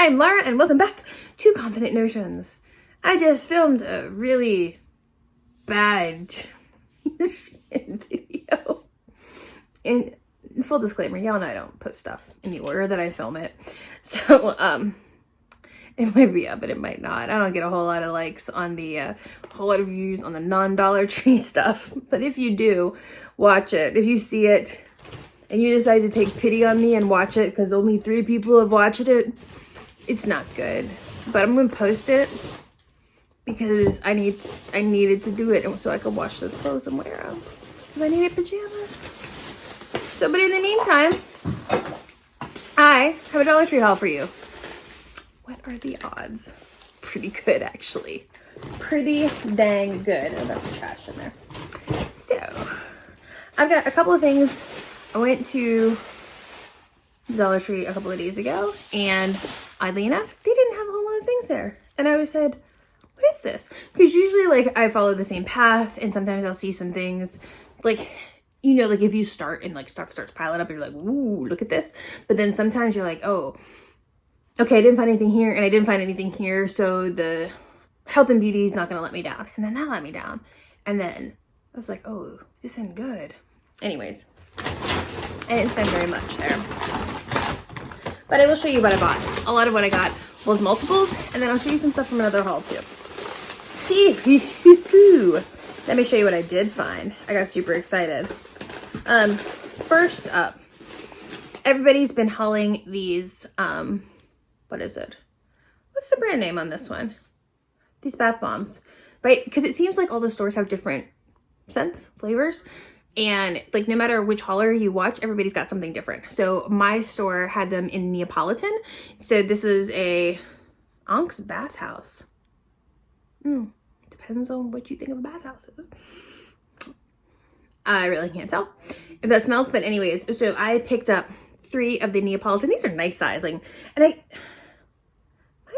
I'm Laura and welcome back to Confident Notions. I just filmed a really bad video. And full disclaimer, y'all know I don't post stuff in the order that I film it. So, it might be up and it might not. I don't get a whole lot of likes on the, whole lot of views on the non-Dollar Tree stuff. But if you do, watch it. If you see it and you decide to take pity on me and watch it because only 3 people have watched it, it's not good. But I'm going to post it because I needed to do it so I could wash the clothes and wear them. Because I needed pajamas. So, but in the meantime, I have a Dollar Tree haul for you. What are the odds? Pretty good, actually. Pretty dang good. Oh, that's trash in there. So, I've got a couple of things. I went to Dollar Tree a couple of days ago, and oddly enough, they didn't have a whole lot of things there. And I said, what is this? Because usually, like, I follow the same path, and sometimes I'll see some things, like, you know, like, if you start and, like, stuff starts piling up, you're like, ooh, look at this. But then sometimes you're like, oh, okay, I didn't find anything here, and I didn't find anything here, so the health and beauty is not going to let me down. And then that let me down. And then I was like, oh, this isn't good. Anyways, I didn't spend very much there. But I will show you what I bought. A lot of what I got was multiples, and then I'll show you some stuff from another haul too. See, let me show you what I did find. I got super excited. First up, everybody's been hauling these, what is it? What's the brand name on this one? These bath bombs, right? Because it seems like all the stores have different scents, flavors. And like no matter which hauler you watch, everybody's got something different. So my store had them in Neapolitan. So this is a Onyx bathhouse. Depends on what you think of a bathhouse is. I really can't tell if that smells. But anyways, so I picked up 3 of the Neapolitan. These are nice sizing. And mine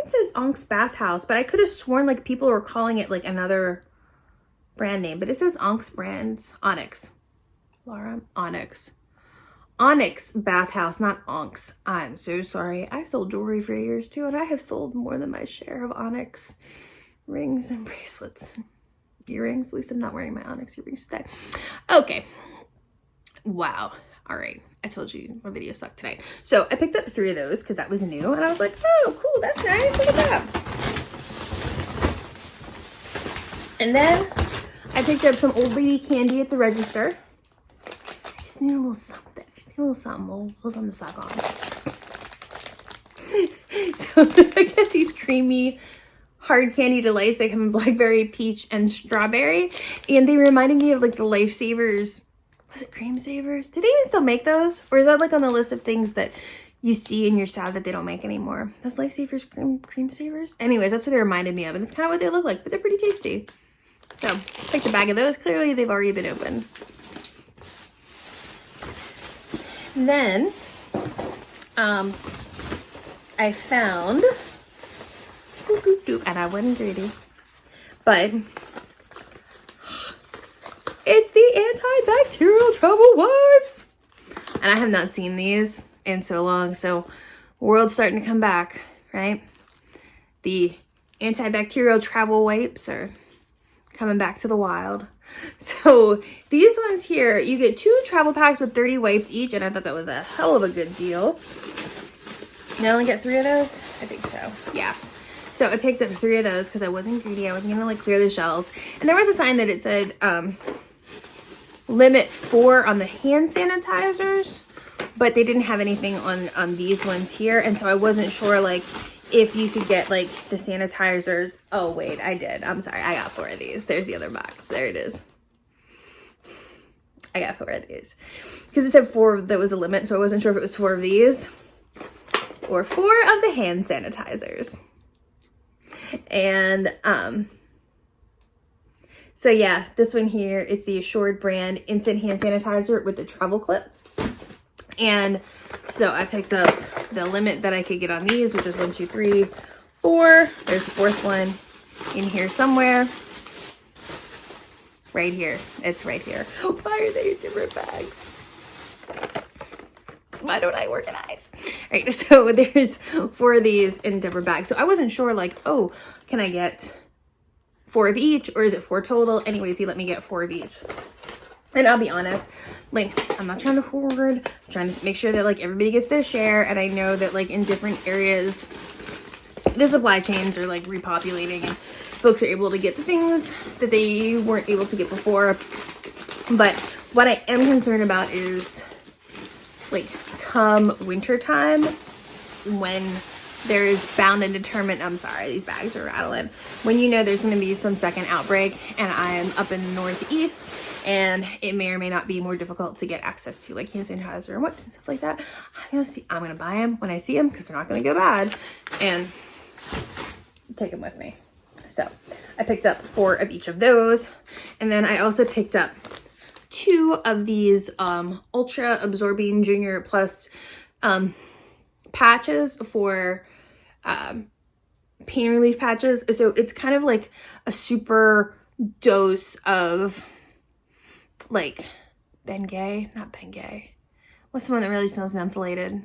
says Onyx bathhouse, but I could have sworn like people were calling it like another brand name. But it says Onyx brands, Onyx. Laura, Onyx. Onyx bathhouse, not Onyx. I'm so sorry. I sold jewelry for years too, and I have sold more than my share of Onyx rings and bracelets. Earrings. At least I'm not wearing my Onyx earrings today. Okay. Wow. All right. I told you my video sucked tonight. So I picked up 3 of those because that was new, and I was like, oh, cool. That's nice. Look at that. And then I picked up some old lady candy at the register. I just need a little something. A little something to suck on. So I got these creamy hard candy delights. They come in blackberry, peach, and strawberry. And they reminded me of like the Lifesavers. Was it Cream Savers? Do they even still make those? Or is that like on the list of things that you see and you're sad that they don't make anymore? Those Lifesavers Cream Savers? Anyways, that's what they reminded me of. And that's kind of what they look like, but they're pretty tasty. So picked a bag of those. Clearly they've already been opened. Then, I found, and I wasn't greedy, but it's the antibacterial travel wipes. And I have not seen these in so long, so world's starting to come back, right? The antibacterial travel wipes are coming back to the wild. So these ones here, you get 2 travel packs with 30 wipes each, and I thought that was a hell of a good deal. You only get 3 of those? I think so. Yeah. So I picked up 3 of those because I wasn't greedy. I wasn't gonna like clear the shelves. And there was a sign that it said limit 4 on the hand sanitizers, but they didn't have anything on these ones here, and so I wasn't sure like if you could get like the sanitizers. Oh wait, I did. I'm sorry. I got 4 of these. There's the other box. There it is. I got 4 of these because it said 4 that was a limit, so I wasn't sure if it was 4 of these or 4 of the hand sanitizers. And so yeah, this one here, it's the Assured brand instant hand sanitizer with the travel clip. And so I picked up the limit that I could get on these, which is 1, 2, 3, 4. There's a 4th one in here somewhere. Right here. It's right here. Why are they in different bags? Why don't I organize? All right, so there's 4 of these in different bags. So I wasn't sure, like, oh, can I get 4 of each, or is it 4 total? Anyways, he let me get 4 of each. And I'll be honest, like, I'm not trying to hoard. I'm trying to make sure that, like, everybody gets their share. And I know that, like, in different areas, the supply chains are, like, repopulating, and folks are able to get the things that they weren't able to get before. But what I am concerned about is, like, come winter time, when there is bound and determined, I'm sorry, these bags are rattling, when you know there's going to be some second outbreak, and I am up in the Northeast, and it may or may not be more difficult to get access to, like, hand sanitizer and wipes and stuff like that. I'm gonna buy them when I see them, because they're not going to go bad, and take them with me. So I picked up 4 of each of those, and then I also picked up 2 of these ultra absorbing junior plus patches for pain relief patches. So it's kind of like a super dose of, like, Bengay, not Bengay. What's the one that really smells mentholated?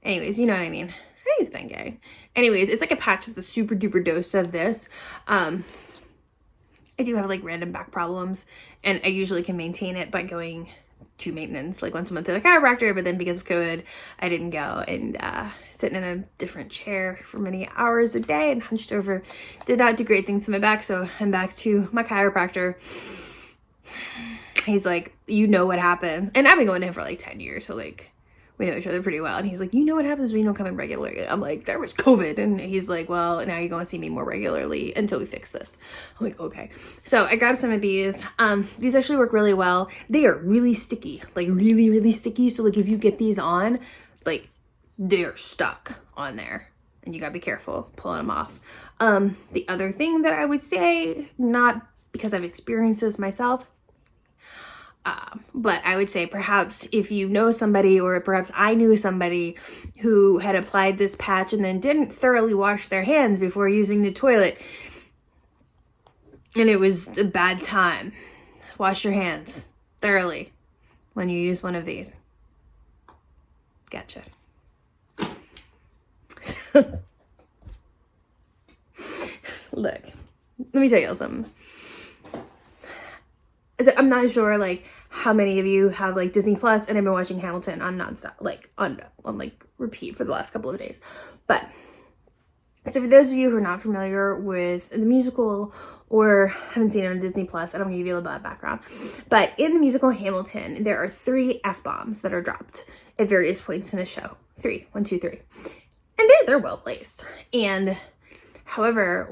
Anyways, you know what I mean. I think it's Bengay. Anyways, it's like a patch that's a super duper dose of this. I do have, like, random back problems, and I usually can maintain it by going to maintenance, like, once a month to the chiropractor, but then because of COVID, I didn't go, and sitting in a different chair for many hours a day and hunched over did not do great things to my back. So I'm back to my chiropractor. He's like, you know what happens, and I've been going to him for like 10 years, so, like, we know each other pretty well. And he's like, you know what happens when you don't come in regularly? I'm like, there was COVID. And he's like, well, now you're going to see me more regularly until we fix this. I'm like, okay. So I grabbed some of these. These actually work really well. They are really sticky, like really, really sticky. So, like, if you get these on, like, they're stuck on there, and you gotta be careful pulling them off. The other thing that I would say, not because I've experienced this myself, but I would say perhaps if you know somebody, or perhaps I knew somebody who had applied this patch and then didn't thoroughly wash their hands before using the toilet, and it was a bad time, wash your hands thoroughly when you use one of these. Gotcha. Look, let me tell you something. So I'm not sure, like, how many of you have, like, Disney Plus, and I've been watching Hamilton on nonstop, like, on like repeat for the last couple of days. But so for those of you who are not familiar with the musical or haven't seen it on Disney Plus, I don't give you a bad background. But in the musical Hamilton, there are 3 F-bombs that are dropped at various points in the show. 3, 1, 2, 3, and they're well placed. And however,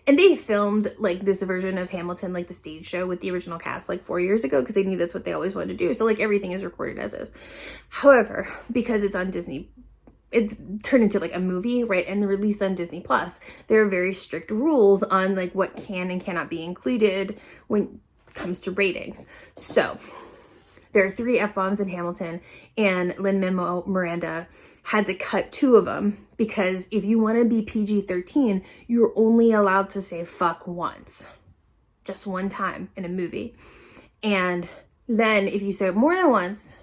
and they filmed, like, this version of Hamilton, like the stage show with the original cast, like 4 years ago, because they knew that's what they always wanted to do. So, like, everything is recorded as is. However, because it's on Disney, it's turned into, like, a movie, right? And released on Disney Plus, there are very strict rules on, like, what can and cannot be included when it comes to ratings. So there are 3 F-bombs in Hamilton, and Lin-Manuel Miranda had to cut 2 of them, because if you want to be PG-13, you're only allowed to say fuck once. Just one time in a movie. And then if you say it more than once,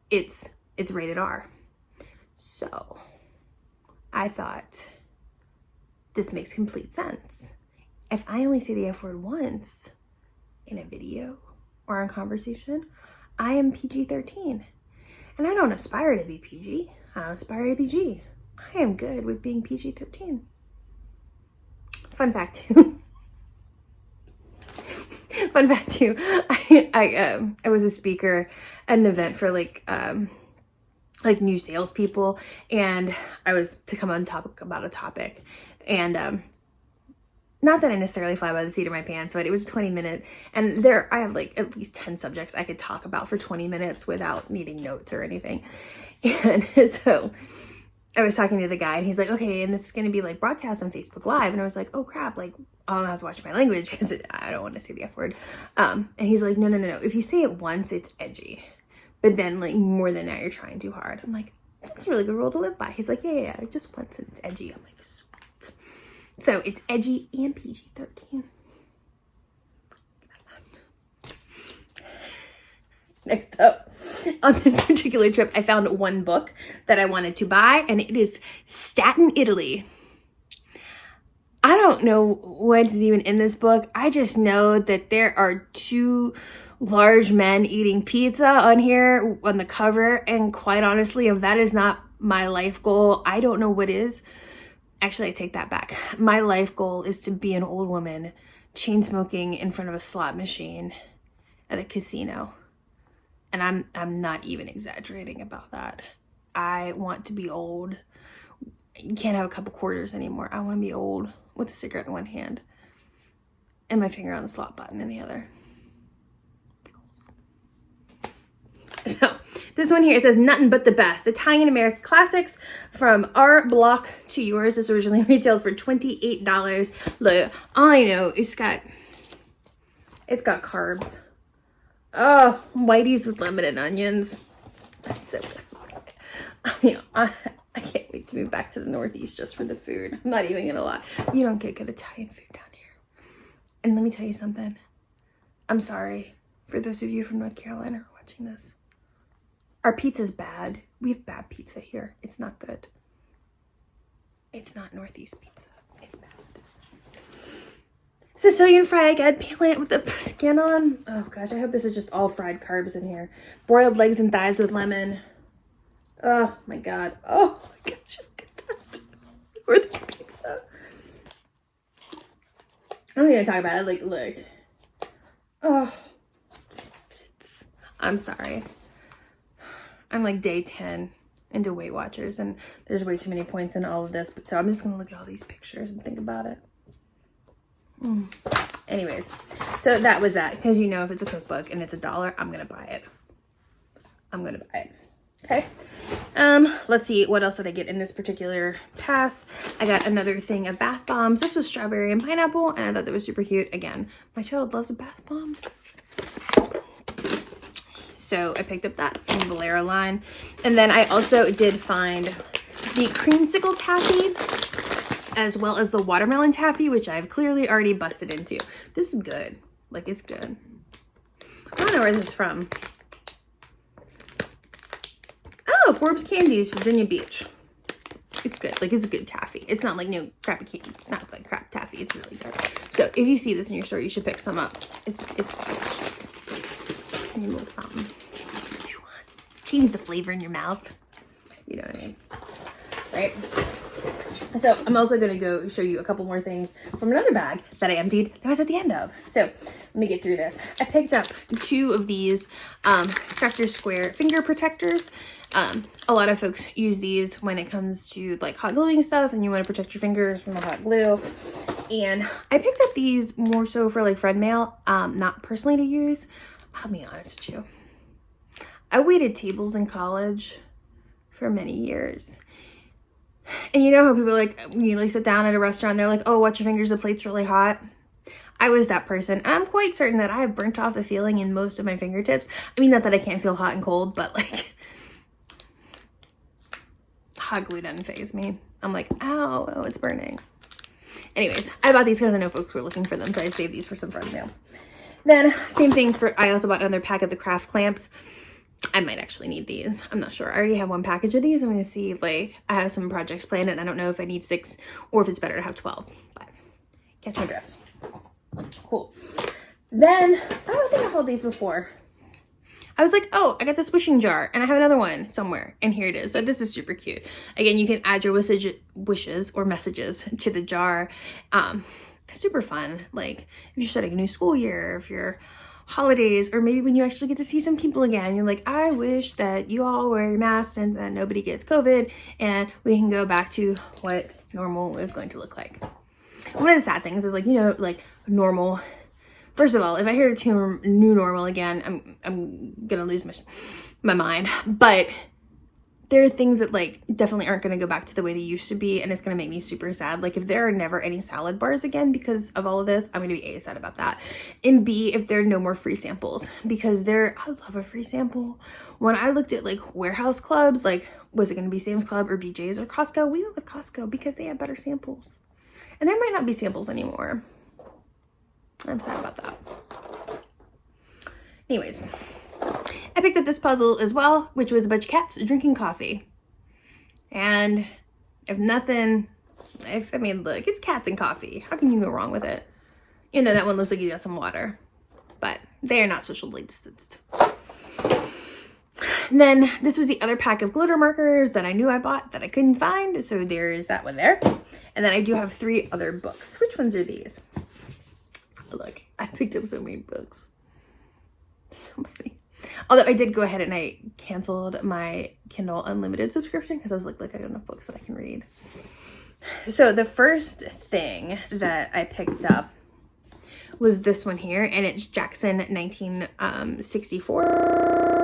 it's rated R. So I thought, this makes complete sense. If I only say the F word once in a video or in conversation, I am PG-13. And I don't aspire to be PG. I don't aspire to be G. I am good with being PG-13. Fun fact too. Fun fact too. I was a speaker at an event for like new salespeople, and I was to come on talk about a topic, and not that I necessarily fly by the seat of my pants, but it was a 20-minute, and I have like at least 10 subjects I could talk about for 20 minutes without needing notes or anything. And so I was talking to the guy, and he's like, okay, and this is going to be like broadcast on Facebook Live. And I was like, oh crap, like I'll have to watch my language because I don't want to say the F word. And he's like, no. If you say it once, it's edgy. But then like more than that, you're trying too hard. I'm like, that's a really good rule to live by. He's like, yeah, just once and it's edgy. I'm like, sweet. So it's edgy and PG-13. Next up, on this particular trip, I found one book that I wanted to buy, and it is Statin, Italy. I don't know what's even in this book. I just know that there are two large men eating pizza on here on the cover, and quite honestly, if that is not my life goal, I don't know what is. Actually, I take that back. My life goal is to be an old woman chain smoking in front of a slot machine at a casino. And I'm not even exaggerating about that. I want to be old. You can't have a couple quarters anymore. I want to be old with a cigarette in one hand and my finger on the slot button in the other. So this one here, it says Nothing But the Best, Italian American Classics from our block to yours. This originally retailed for $28. Look, all I know, it's got carbs. Oh, Whitey's with lemon and onions. I'm so good. I mean, I can't wait to move back to the Northeast just for the food. I'm not even gonna lie. You don't get good Italian food down here. And let me tell you something. I'm sorry for those of you from North Carolina who are watching this. Our pizza's bad. We have bad pizza here. It's not good. It's not Northeast pizza. It's bad. Sicilian fried eggplant with the skin on. Oh gosh, I hope this is just all fried carbs in here. Broiled legs and thighs with lemon. Oh my god. Oh my god, just look at that. Or the pizza. I'm not gonna talk about it. Like, look. Oh. I'm sorry. I'm like day 10 into Weight Watchers, and there's way too many points in all of this, but so I'm just gonna look at all these pictures and think about it. Anyways, so that was that, because you know, if it's a cookbook and it's $1, I'm gonna buy it. I'm gonna buy it. Okay. Let's see, what else did I get in this particular pass? I got another thing of bath bombs. This was strawberry and pineapple, and I thought that was super cute. Again, my child loves a bath bomb. So I picked up that from the Valero line. And then I also did find the creamsicle taffy, as well as the watermelon taffy, which I've clearly already busted into. This is good. Like, it's good. I don't know where this is from. Oh, Forbes Candies, Virginia Beach. It's good. Like, it's a good taffy. It's not like no crappy candy. It's not like crap taffy. It's really good. So if you see this in your store, you should pick some up. It's delicious. Just need a little something. See what you want. Change the flavor in your mouth. You know what I mean? Right? So I'm also going to go show you a couple more things from another bag that I emptied that was at the end of. So let me get through this. I picked up 2 of these Instructor Square finger protectors. A lot of folks use these when it comes to like hot gluing stuff and you want to protect your fingers from the hot glue. And I picked up these more so for like friend mail, not personally to use. I'll be honest with you. I waited tables in college for many years. And you know how people like, when you like sit down at a restaurant, they're like, oh, watch your fingers, the plate's really hot. I was that person. And I'm quite certain that I have burnt off the feeling in most of my fingertips. I mean, not that I can't feel hot and cold, but like, hot glue doesn't faze me. I'm like, ow, oh, it's burning. Anyways, I bought these because I know folks were looking for them, so I saved these for some friend mail. Then, same thing for, I also bought another pack of the craft clamps. I might actually need these. I'm not sure. I already have 1 package of these. I'm going to see, like, I have some projects planned, and I don't know if I need 6 or if it's better to have 12. But, catch my drift. Cool. Then, oh, I think I hauled these before. I was like, oh, I got this wishing jar, and I have another one somewhere, and here it is. So this is super cute. Again, you can add your wishes or messages to the jar. Super fun. Like, if you're starting a new school year, if you're holidays, or maybe when you actually get to see some people again, you're like, I wish that you all wear your masks and that nobody gets COVID, and we can go back to what normal is going to look like. One of the sad things is, like, you know, like normal. First of all, if I hear the term new normal again, I'm gonna lose my mind. But there are things that like definitely aren't gonna go back to the way they used to be, and it's gonna make me super sad. Like if there are never any salad bars again because of all of this, I'm gonna be A, sad about that. And B, if there are no more free samples, because I love a free sample. When I looked at like warehouse clubs, like was it gonna be Sam's Club or BJ's or Costco? We went with Costco because they had better samples. And there might not be samples anymore. I'm sad about that. Anyways, I picked up this puzzle as well, which was a bunch of cats drinking coffee. And I mean, look, it's cats and coffee. How can you go wrong with it? Even though that one looks like he got some water. But they are not socially distanced. And then this was the other pack of glitter markers that I knew I bought that I couldn't find. So there's that one there. And then I do have 3 other books. Which ones are these? Look, I picked up so many books. So many. Although I did go ahead and I canceled my Kindle Unlimited subscription because I was like, look, I got enough books that I can read. So the first thing that I picked up was this one here, and it's Jackson 1964.